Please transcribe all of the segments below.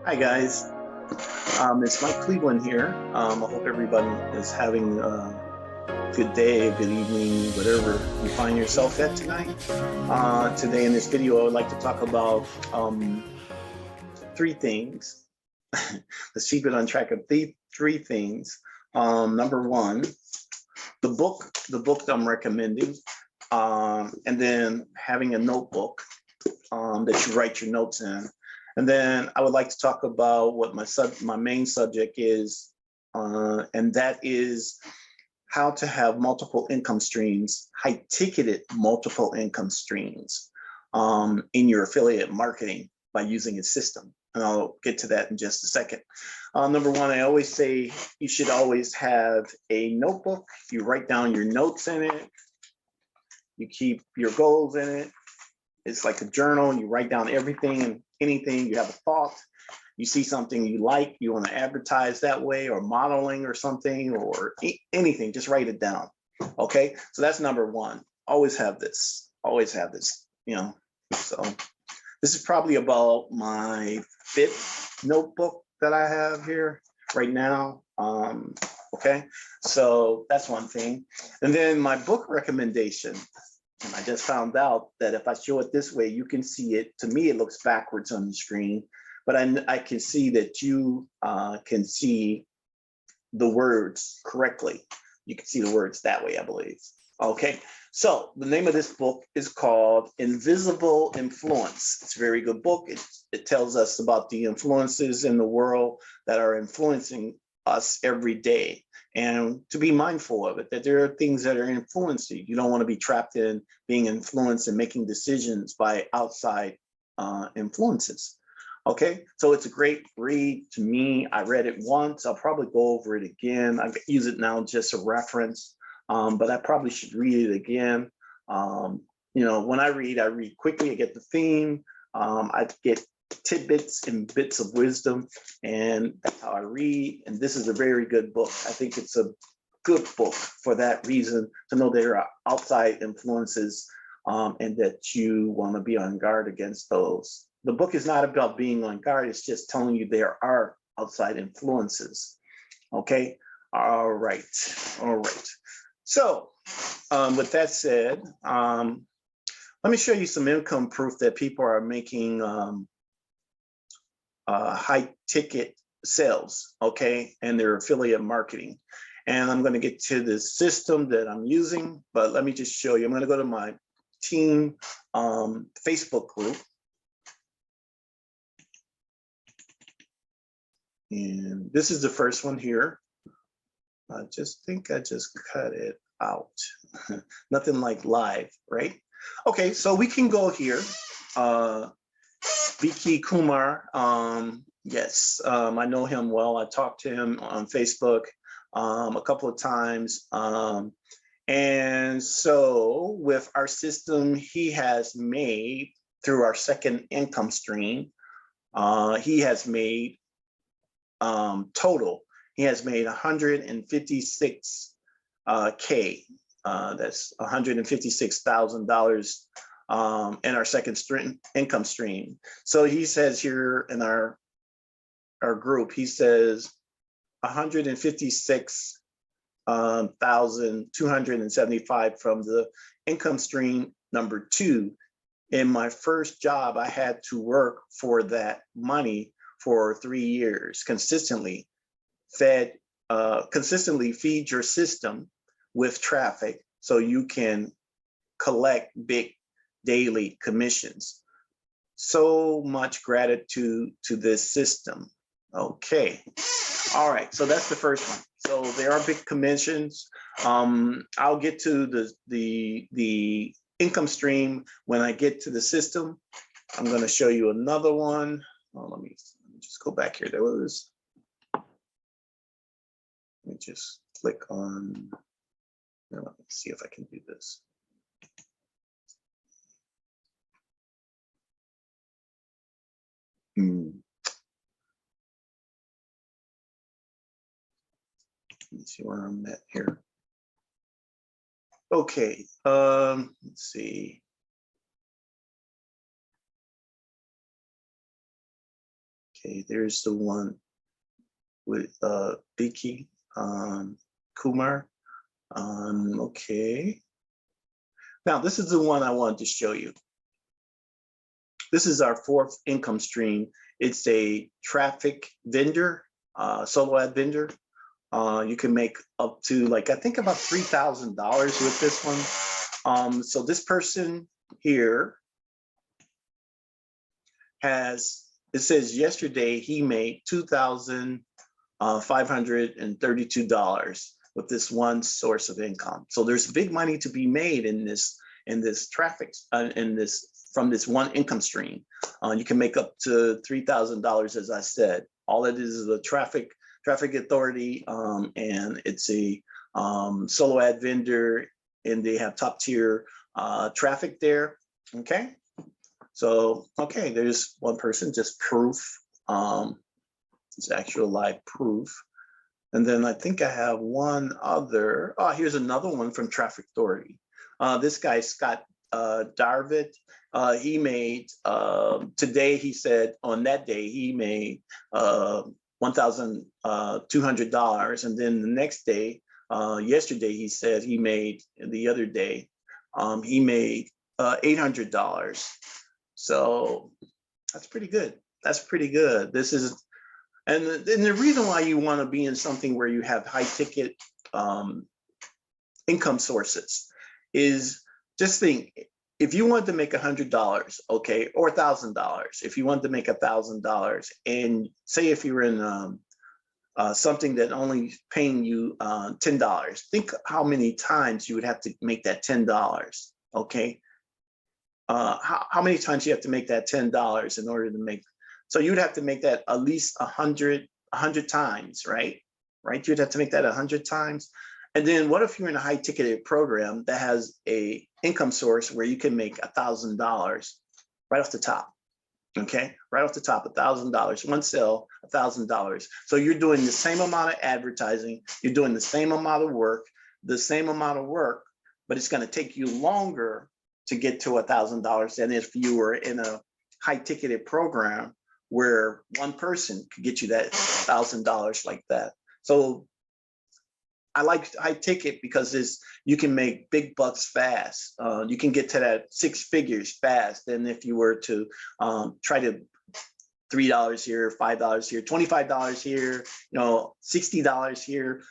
Hi guys, it's Mike Cleveland here. I hope everybody is having a good day, a good evening, whatever you find yourself at tonight. Today in this video, I would like to talk about three things. Let's keep it on track of three things. Number one, the book that I'm recommending, and then having a notebook that you write your notes in. And then I would like to talk about what my main subject is, and that is how to have multiple income streams, high-ticketed multiple income streams in your affiliate marketing by using a system. And I'll get to that in just a second. Number one, I always say you should always have a notebook. You write down your notes in it. You keep your goals in it. It's like a journal. You write down everything and anything. You have a thought. You see something you like, you want to advertise that way, or modeling or something, or anything, just write it down. Okay, so that's number one. Always have this, you know. So this is probably about my 5th notebook that I have here right now. Okay, so that's one thing. And then my book recommendation. And I just found out that if I show it this way, you can see it. To me, it looks backwards on the screen, but I can see that you can see the words correctly. You can see the words that way, I believe. Okay, so the name of this book is called Invisible Influence. It's a very good book. It tells us about the influences in the world that are influencing us every day, and to be mindful of it, that there are things that are influencing you. You don't want to be trapped in being influenced and making decisions by outside influences. Okay, so it's a great read to me. I read it once. I'll probably go over it again. I use it now just a reference, but I probably should read it again. You know, when I read quickly. I get the theme. I get tidbits and bits of wisdom, and that's how I read. And this is a very good book. I think it's a good book for that reason, to know there are outside influences, and that you want to be on guard against those. The book is not about being on guard. It's just telling you there are outside influences. Okay. All right. So with that said, let me show you some income proof that people are making high ticket sales, okay, and their affiliate marketing. And I'm going to get to the system that I'm using, but let me just show you. I'm going to go to my team Facebook group. And this is the first one here. I just think I just cut it out. Nothing like live, right? Okay, so we can go here. Vicky Kumar, yes, I know him well. I talked to him on Facebook a couple of times. And so with our system, he has made, through our second income stream, he has made total, he has made 156K. That's $156,000 in our second income stream. So he says here in our group, he says 156,275 from the income stream number 2. In my first job, I had to work for that money for 3 years, consistently feed your system with traffic so you can collect big daily commissions. So much gratitude to this system. Okay, all right, so that's the first one. So there are big commissions. I'll get to the income stream when I get to the system. I'm going to show you another one. Let me just go back here. Let me just click on, let me see if I can do this. Let me see where I'm at here. Okay, let's see. Okay, there's the one with Vicky Kumar. Okay. Now this is the one I wanted to show you. This is our fourth income stream. It's a traffic vendor, solo ad vendor. You can make up to like, I think about $3,000 with this one. So this person here has, it says yesterday he made $2,532 with this one source of income. So there's big money to be made in this traffic, from this one income stream. You can make up to $3,000, as I said. All it is a traffic authority, and it's a solo ad vendor, and they have top tier traffic there. Okay, so okay, there's one person, just proof. It's actual live proof. And then I think I have one other. Oh, here's another one from Traffic Authority. This guy, Scott Darvid, he made, today he said on that day he made $1,200. And then the next day, yesterday he said he made, the other day, he made $800. So that's pretty good. That's pretty good. This is, and the reason why you want to be in something where you have high ticket income sources is, just think, if you want to make $100, okay, or $1,000, if you want to make $1,000, and say if you're in something that only paying you $10, think how many times you would have to make that $10, okay? How many times you have to make that $10 in order to make, so you'd have to make that at least 100 times, right? Right, you'd have to make that 100 times. And then what if you're in a high ticketed program that has a income source where you can make $1,000 right off the top, okay? Right off the top, $1,000, one sale, $1,000. So you're doing the same amount of advertising, you're doing the same amount of work, but it's gonna take you longer to get to $1,000 than if you were in a high ticketed program where one person could get you that $1,000 like that. So I like high ticket because you can make big bucks fast. You can get to that 6 figures fast than if you were to try to $3 here, $5 here, $25 here, $60 here,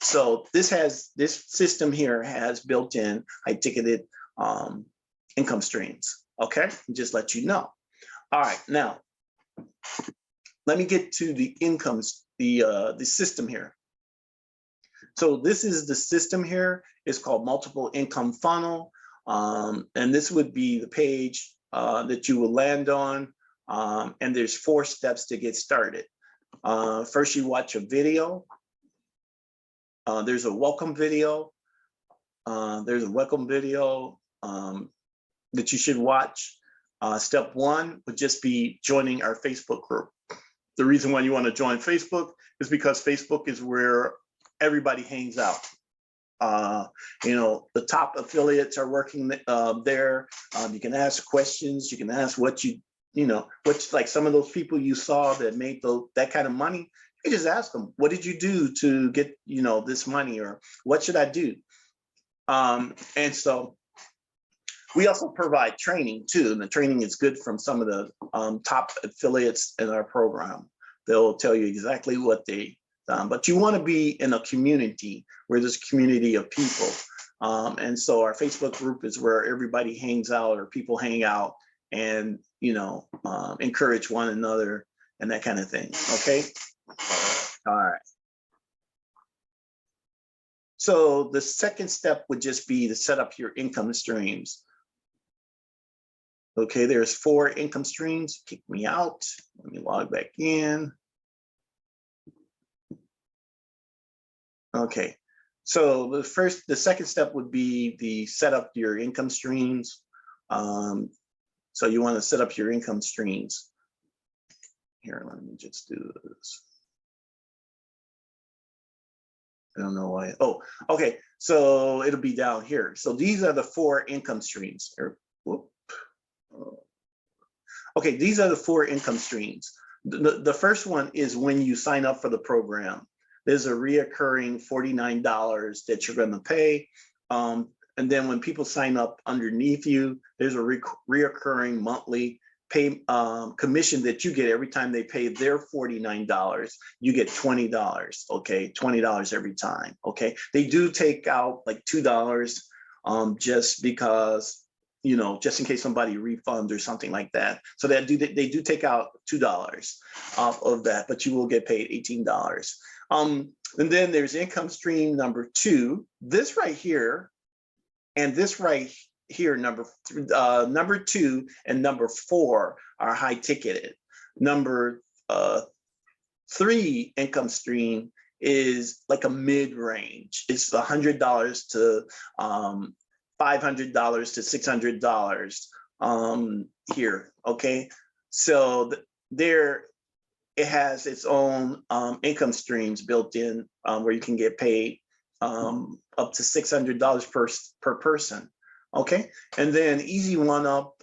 So this system here has built-in high ticketed income streams. Okay, just let you know. All right, now let me get to the incomes, the system here. So this is the system here. It's called multiple income funnel. And this would be the page that you will land on. And there's 4 steps to get started. First, you watch a video. There's a welcome video. That you should watch. Step 1 would just be joining our Facebook group. The reason why you want to join Facebook is because Facebook is where everybody hangs out. The top affiliates are working there. You can ask questions. You can ask what's like some of those people you saw that made that kind of money. You just ask them, what did you do to get this money, or what should I do? And so we also provide training too, and the training is good from some of the top affiliates in our program. They'll tell you exactly what they done, but you want to be in a community where there's a community of people. And so our Facebook group is where everybody hangs out, or people hang out and, encourage one another and that kind of thing, okay? All right. So the second step would just be to set up your income streams. Okay, there's 4 income streams. Kick me out. Let me log back in. Okay, so the second step would be the set up your income streams. So you want to set up your income streams. Here, let me just do this. I don't know why. Oh, okay, so it'll be down here. So these are the 4 income streams. Okay, these are the 4 income streams. The first one is when you sign up for the program. There's a reoccurring $49 that you're going to pay. And then when people sign up underneath you, there's a reoccurring monthly pay commission that you get every time they pay their $49. You get $20, okay? $20 every time, okay? They do take out like $2 just because, you know, just in case somebody refunds or something like that. So they do take out $2 off of that, but you will get paid $18. And then there's income stream number 2. This right here and this right here, number 2 and number 4 are high ticketed. Number 3 income stream is like a mid range. It's $100 to $500 to $600 here. Okay, so there it has its own income streams built in where you can get paid up to $600 per person. Okay, and then Easy One Up,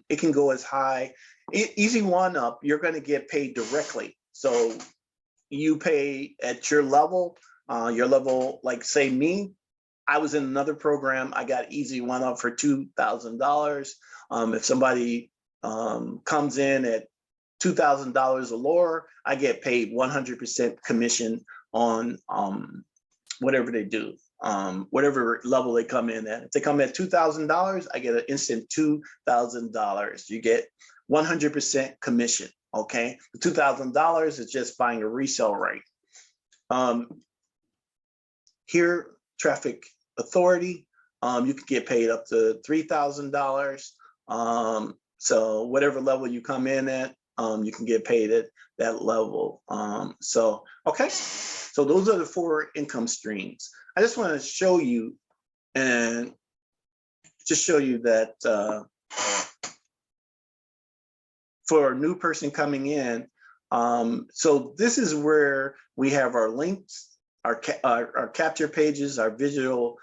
it can go as high. Easy One Up, you're going to get paid directly. So you pay at your level, like say me, I was in another program. I got Easy One Up for $2,000. If somebody comes in at $2,000 or lower, I get paid 100% commission on whatever they do, whatever level they come in at. If they come at $2,000, I get an instant $2,000. You get 100% commission, okay? The $2,000 is just buying a resale rate. Here, Traffic Authority, you can get paid up to $3,000. So whatever level you come in at, you can get paid at that level. So, okay, so those are the 4 income streams. I just want to show you and just show you that for a new person coming in, so this is where we have our links, our capture pages, our visual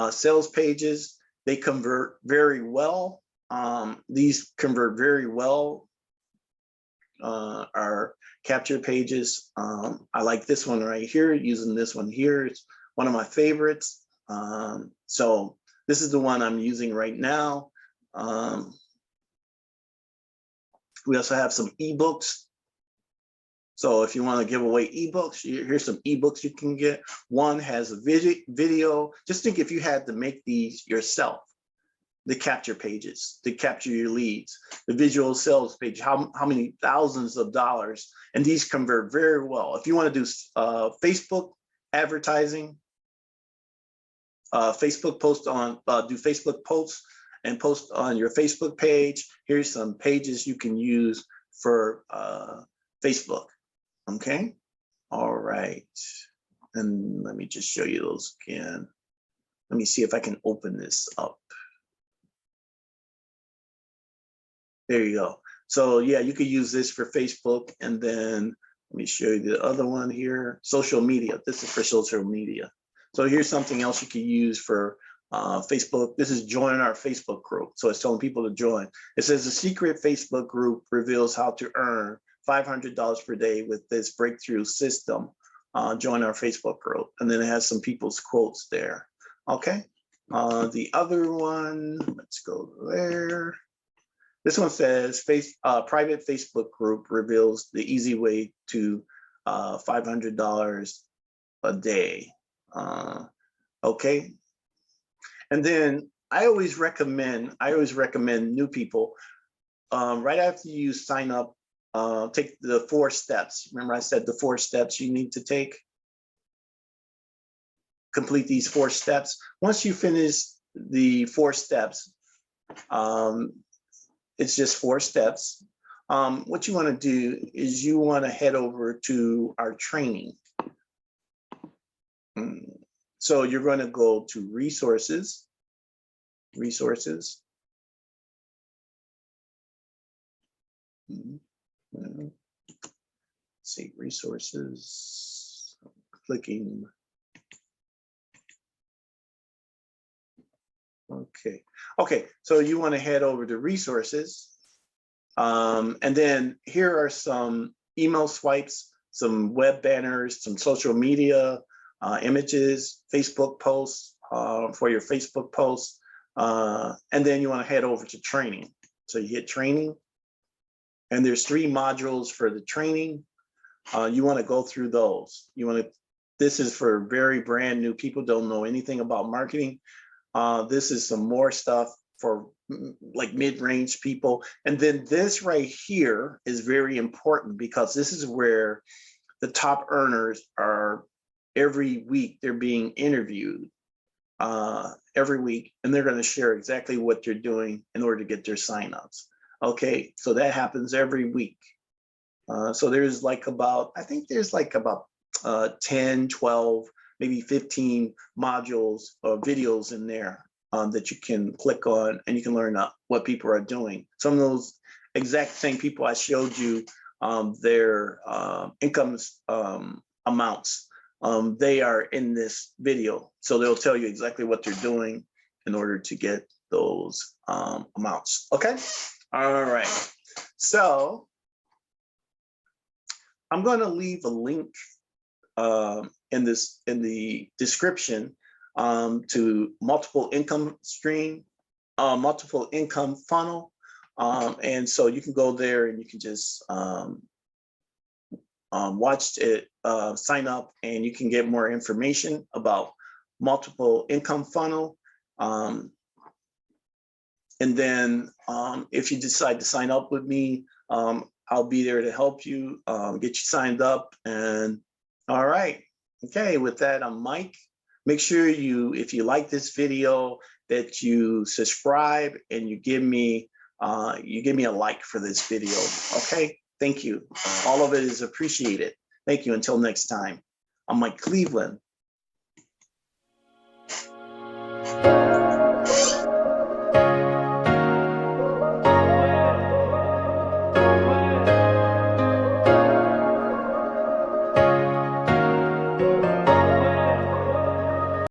sales pages. They convert very well. These convert very well. Our capture pages. I like this one right here, using this one here. It's one of my favorites. So this is the one I'm using right now. We also have some ebooks. So if you want to give away ebooks, here's some ebooks you can get. One has a video. Just think if you had to make these yourself. The capture pages, to capture your leads, the visual sales page, how many thousands of dollars, and these convert very well. If you want to do Facebook advertising, Facebook post on, do Facebook posts and post on your Facebook page. Here's some pages you can use for Facebook, okay? All right, and let me just show you those again. Let me see if I can open this up. There you go. So yeah, you could use this for Facebook, and then let me show you the other one here, social media. This is for social media. So here's something else you can use for Facebook. This is join our Facebook group. So it's telling people to join. It says the secret Facebook group reveals how to earn $500 per day with this breakthrough system. Join our Facebook group. And then it has some people's quotes there. Okay. The other one, let's go there. This one says private Facebook group reveals the easy way to $500 a day. Okay. And then I always recommend new people right after you sign up, take the 4 steps. Remember I said the 4 steps you need to take? Complete these 4 steps. Once you finish the 4 steps, it's just 4 steps. What you want to do is you want to head over to our training. So you're going to go to resources. Let's see, resources, clicking. Okay, so you want to head over to resources. And then here are some email swipes, some web banners, some social media images, Facebook posts for your Facebook posts. And then you want to head over to training. So you hit training, and there's 3 modules for the training. You want to go through those. This is for very brand new people, don't know anything about marketing. This is some more stuff for like mid-range people. And then this right here is very important, because this is where the top earners are. Every week they're being interviewed every week, and they're going to share exactly what you're doing in order to get their signups. Okay, so that happens every week. So there's like about, I think there's like about 10, 12, maybe 15 modules or videos in there that you can click on, and you can learn what people are doing. Some of those exact same people I showed you, their income amounts, they are in this video. So they'll tell you exactly what they're doing in order to get those amounts. Okay, all right. So I'm going to leave a link in the description to multiple income stream, multiple income funnel. And so you can go there and you can just watch it, sign up, and you can get more information about multiple income funnel. And then if you decide to sign up with me, I'll be there to help you, get you signed up. And all right. Okay, with that, I'm Mike. Make sure if you like this video, that you subscribe and you give me a like for this video. Okay, thank you. All of it is appreciated. Thank you. Until next time, I'm Mike Cleveland.